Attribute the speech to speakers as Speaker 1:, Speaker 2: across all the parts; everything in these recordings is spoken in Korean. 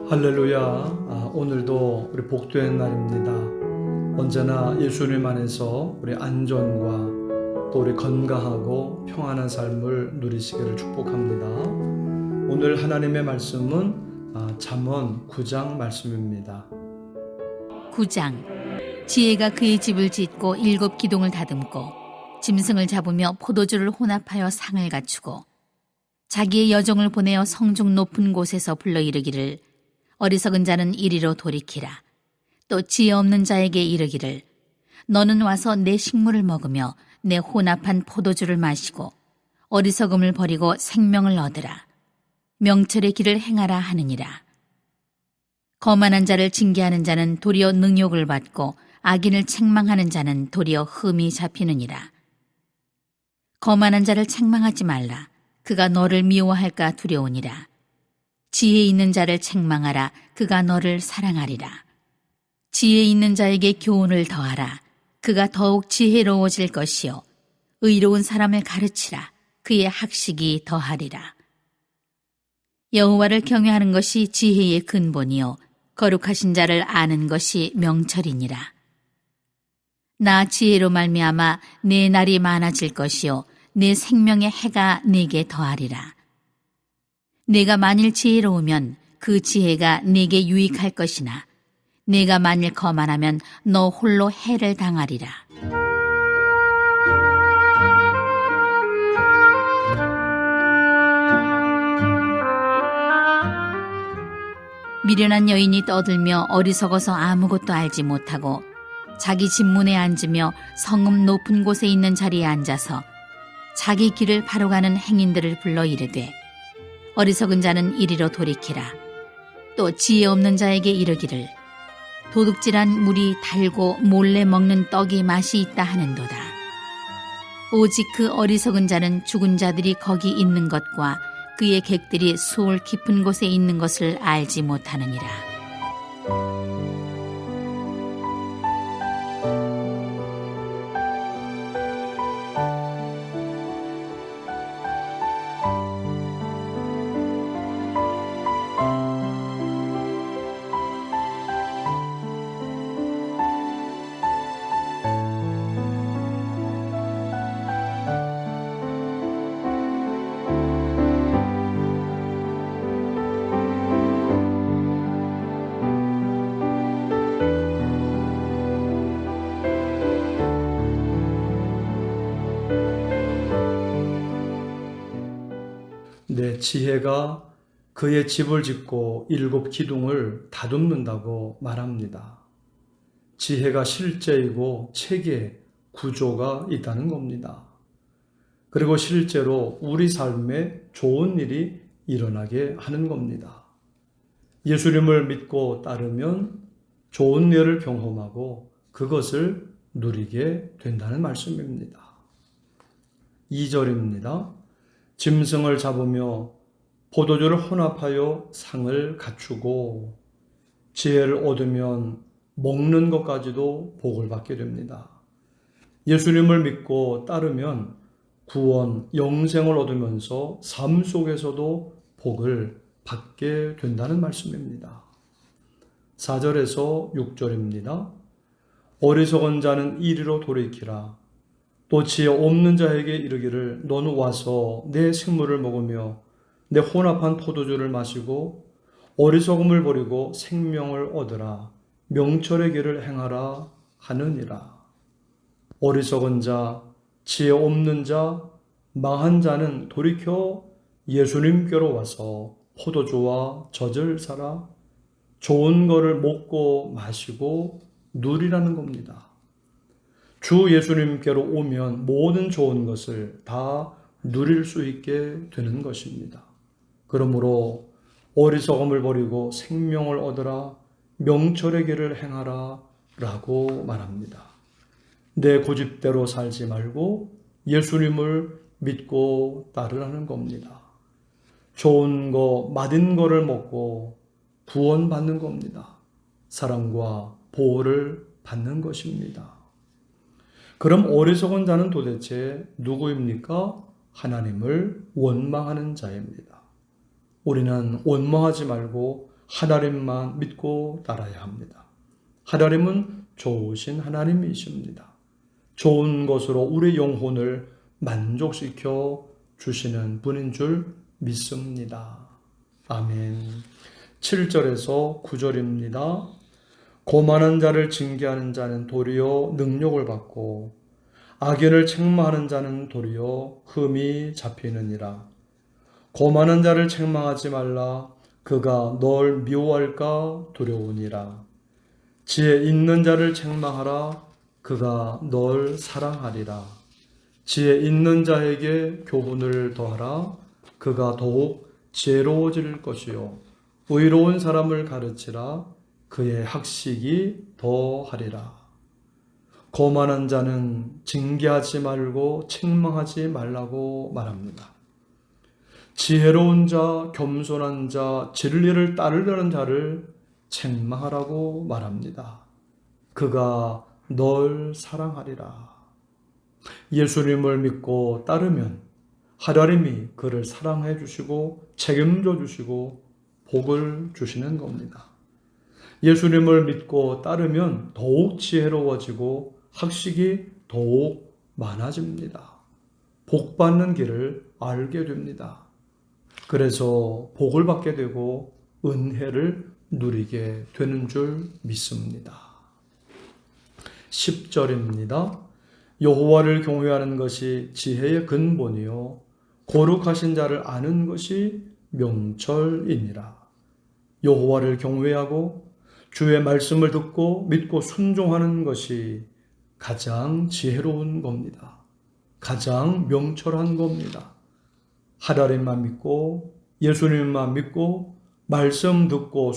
Speaker 1: 할렐루야. 오늘도 우리 복된 날입니다. 언제나 예수님 안에서 우리 안전과 또 우리 건강하고 평안한 삶을 누리시기를 축복합니다. 오늘 하나님의 말씀은 잠언 9장 말씀입니다.
Speaker 2: 9장. 지혜가 그의 집을 짓고 7 기둥을 다듬고 짐승을 잡으며 포도주를 혼합하여 상을 갖추고 자기의 여종을 보내어 성중 높은 곳에서 불러 이르기를 어리석은 자는 이리로 돌이키라. 또 지혜 없는 자에게 이르기를 너는 와서 내 식물을 먹으며 내 혼합한 포도주를 마시고 어리석음을 버리고 생명을 얻으라. 명철의 길을 행하라 하느니라. 거만한 자를 징계하는 자는 도리어 능욕을 받고 악인을 책망하는 자는 도리어 흠이 잡히느니라. 거만한 자를 책망하지 말라. 그가 너를 미워할까 두려우니라. 지혜 있는 자를 책망하라. 그가 너를 사랑하리라. 지혜 있는 자에게 교훈을 더하라. 그가 더욱 지혜로워질 것이요 의로운 사람을 가르치라. 그의 학식이 더하리라. 여호와를 경외하는 것이 지혜의 근본이요 거룩하신 자를 아는 것이 명철이니라. 나 지혜로 말미암아 내 날이 많아질 것이요 내 생명의 해가 내게 더하리라. 내가 만일 지혜로우면 그 지혜가 내게 유익할 것이나 내가 만일 거만하면 너 홀로 해를 당하리라. 미련한 여인이 떠들며 어리석어서 아무것도 알지 못하고 자기 집 문에 앉으며 성읍 높은 곳에 있는 자리에 앉아서 자기 길을 바로 가는 행인들을 불러 이르되 어리석은 자는 이리로 돌이키라. 또 지혜 없는 자에게 이르기를 도둑질한 물이 달고 몰래 먹는 떡이 맛이 있다 하는도다. 오직 그 어리석은 자는 죽은 자들이 거기 있는 것과 그의 객들이 수월 깊은 곳에 있는 것을 알지 못하느니라.
Speaker 1: 내 지혜가 그의 집을 짓고 7 기둥을 다듬는다고 말합니다. 지혜가 실제이고 체계, 구조가 있다는 겁니다. 그리고 실제로 우리 삶에 좋은 일이 일어나게 하는 겁니다. 예수님을 믿고 따르면 좋은 일을 경험하고 그것을 누리게 된다는 말씀입니다. 2절입니다. 짐승을 잡으며 포도주를 혼합하여 상을 갖추고 지혜를 얻으면 먹는 것까지도 복을 받게 됩니다. 예수님을 믿고 따르면 구원, 영생을 얻으면서 삶 속에서도 복을 받게 된다는 말씀입니다. 4절에서 6절입니다. 어리석은 자는 이리로 돌이키라. 또 지혜 없는 자에게 이르기를 너는 와서 내 식물을 먹으며 내 혼합한 포도주를 마시고 어리석음을 버리고 생명을 얻으라. 명철의 길을 행하라 하느니라. 어리석은 자, 지혜 없는 자, 망한 자는 돌이켜 예수님께로 와서 포도주와 젖을 사라. 좋은 거를 먹고 마시고 누리라는 겁니다. 주 예수님께로 오면 모든 좋은 것을 다 누릴 수 있게 되는 것입니다. 그러므로 어리석음을 버리고 생명을 얻으라, 명철의 길을 행하라 라고 말합니다. 내 고집대로 살지 말고 예수님을 믿고 따르라는 겁니다. 좋은 거, 맛있는 거를 먹고 구원받는 겁니다. 사랑과 보호를 받는 것입니다. 그럼 어리석은 자는 도대체 누구입니까? 하나님을 원망하는 자입니다. 우리는 원망하지 말고 하나님만 믿고 따라야 합니다. 하나님은 좋으신 하나님이십니다. 좋은 것으로 우리 영혼을 만족시켜 주시는 분인 줄 믿습니다. 아멘. 7절에서 9절입니다. 고만한 자를 징계하는 자는 도리어 능력을 받고 악인을 책망하는 자는 도리어 흠이 잡히느니라. 고만한 자를 책망하지 말라. 그가 널 미워할까 두려우니라. 지혜 있는 자를 책망하라. 그가 널 사랑하리라. 지혜 있는 자에게 교훈을 더하라. 그가 더욱 지혜로워질 것이요 의로운 사람을 가르치라. 그의 학식이 더하리라. 거만한 자는 징계하지 말고 책망하지 말라고 말합니다. 지혜로운 자, 겸손한 자, 진리를 따르려는 자를 책망하라고 말합니다. 그가 널 사랑하리라. 예수님을 믿고 따르면 하나님이 그를 사랑해 주시고 책임져 주시고 복을 주시는 겁니다. 예수님을 믿고 따르면 더욱 지혜로워지고 학식이 더욱 많아집니다. 복 받는 길을 알게 됩니다. 그래서 복을 받게 되고 은혜를 누리게 되는 줄 믿습니다. 10절입니다. 여호와를 경외하는 것이 지혜의 근본이요 거룩하신 자를 아는 것이 명철이니라. 여호와를 경외하고 주의 말씀을 듣고 믿고 순종하는 것이 가장 지혜로운 겁니다. 가장 명철한 겁니다. 하나님만 믿고 예수님만 믿고 말씀 듣고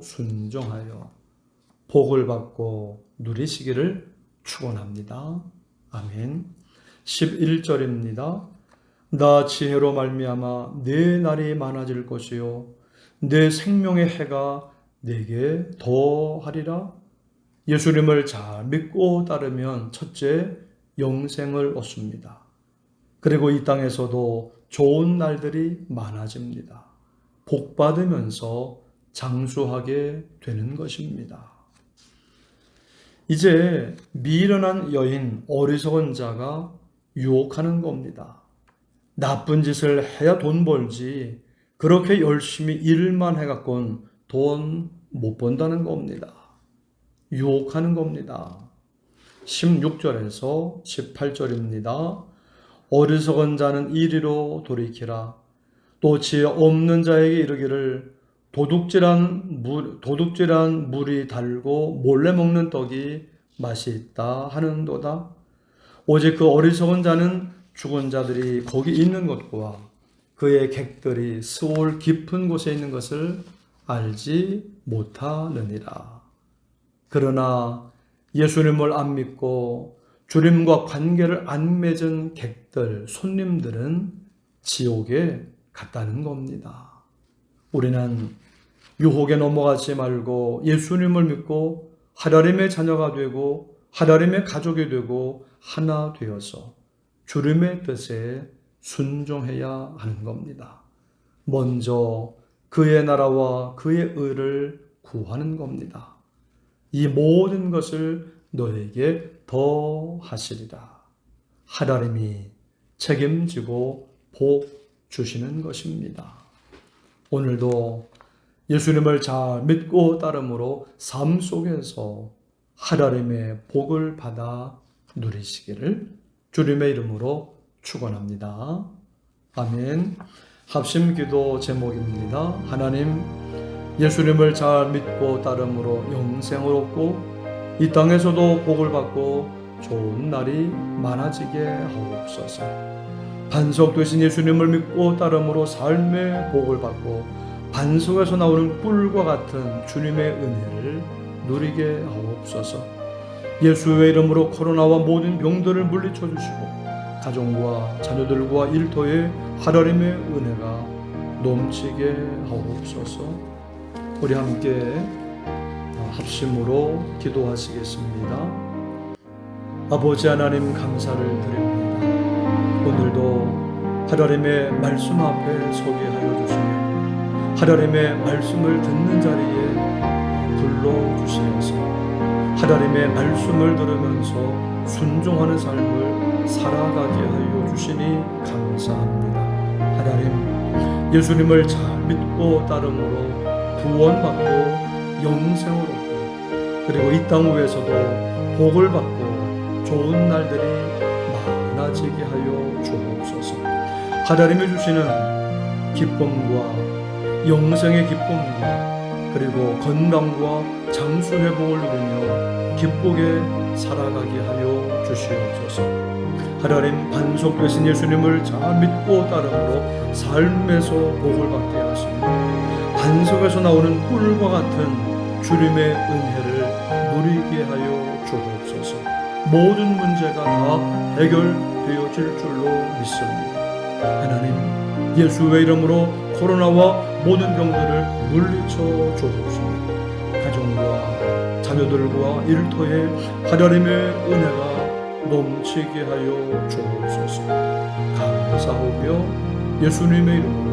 Speaker 1: 순종하여 복을 받고 누리시기를 축원합니다. 아멘. 11절입니다. 나 지혜로 말미암아 내 날이 많아질 것이요 내 생명의 해가 내게 더하리라. 예수님을 잘 믿고 따르면 첫째 영생을 얻습니다. 그리고 이 땅에서도 좋은 날들이 많아집니다. 복 받으면서 장수하게 되는 것입니다. 이제 미련한 여인, 어리석은 자가 유혹하는 겁니다. 나쁜 짓을 해야 돈 벌지 그렇게 열심히 일만 해갖고는 돈 못 번다는 겁니다. 유혹하는 겁니다. 16절에서 18절입니다. 어리석은 자는 이리로 돌이키라. 또 지혜 없는 자에게 이르기를 도둑질한 물이 달고 몰래 먹는 떡이 맛이 있다 하는도다. 오직 그 어리석은 자는 죽은 자들이 거기 있는 것과 그의 객들이 스올 깊은 곳에 있는 것을 알지 못하느니라. 그러나 예수님을 안 믿고 주님과 관계를 안 맺은 객들, 손님들은 지옥에 갔다는 겁니다. 우리는 유혹에 넘어가지 말고 예수님을 믿고 하나님의 자녀가 되고 하나님의 가족이 되고 하나 되어서 주님의 뜻에 순종해야 하는 겁니다. 먼저 그의 나라와 그의 의를 구하는 겁니다. 이 모든 것을 너에게 더하시리라. 하나님이 책임지고 복 주시는 것입니다. 오늘도 예수님을 잘 믿고 따름으로 삶 속에서 하나님의 복을 받아 누리시기를 주님의 이름으로 축원합니다. 아멘. 합심기도 제목입니다. 하나님, 예수님을 잘 믿고 따름으로 영생을 얻고 이 땅에서도 복을 받고 좋은 날이 많아지게 하옵소서. 반석 되신 예수님을 믿고 따름으로 삶의 복을 받고 반석에서 나오는 꿀과 같은 주님의 은혜를 누리게 하옵소서. 예수의 이름으로 코로나와 모든 병들을 물리쳐 주시고 가정과 자녀들과 일터에 하나님의 은혜가 넘치게 하옵소서. 우리 함께 합심으로 기도하시겠습니다. 아버지 하나님 감사를 드립니다. 오늘도 하나님의 말씀 앞에 서게 하여 주시며 하나님의 말씀을 듣는 자리에 불러주시어서 하나님의 말씀을 들으면서 순종하는 삶을 살아가게 하여 주시니 감사합니다. 하나님, 예수님을 잘 믿고 따름으로 구원받고 영생을 얻고 그리고 이 땅 위에서도 복을 받고 좋은 날들이 많아지게 하여 주옵소서. 하나님이 주시는 기쁨과 영생의 기쁨과 그리고 건강과 장수 회복을 누리며 기쁘게 살아가게 하여 주시옵소서. 하나님, 반석되신 예수님을 잘 믿고 따름으로 삶에서 복을 받게 하시고 반석에서 나오는 꿀과 같은 주님의 은혜를 누리게 하여 주옵소서. 모든 문제가 다 해결되어질 줄로 믿습니다. 하나님, 예수의 이름으로 코로나와 모든 병들을 물리쳐 주옵시고 가정과 자녀들과 일터에 하나님의 은혜가 넘치게 하여 주옵소서. 감사하며 예수님의 이름으로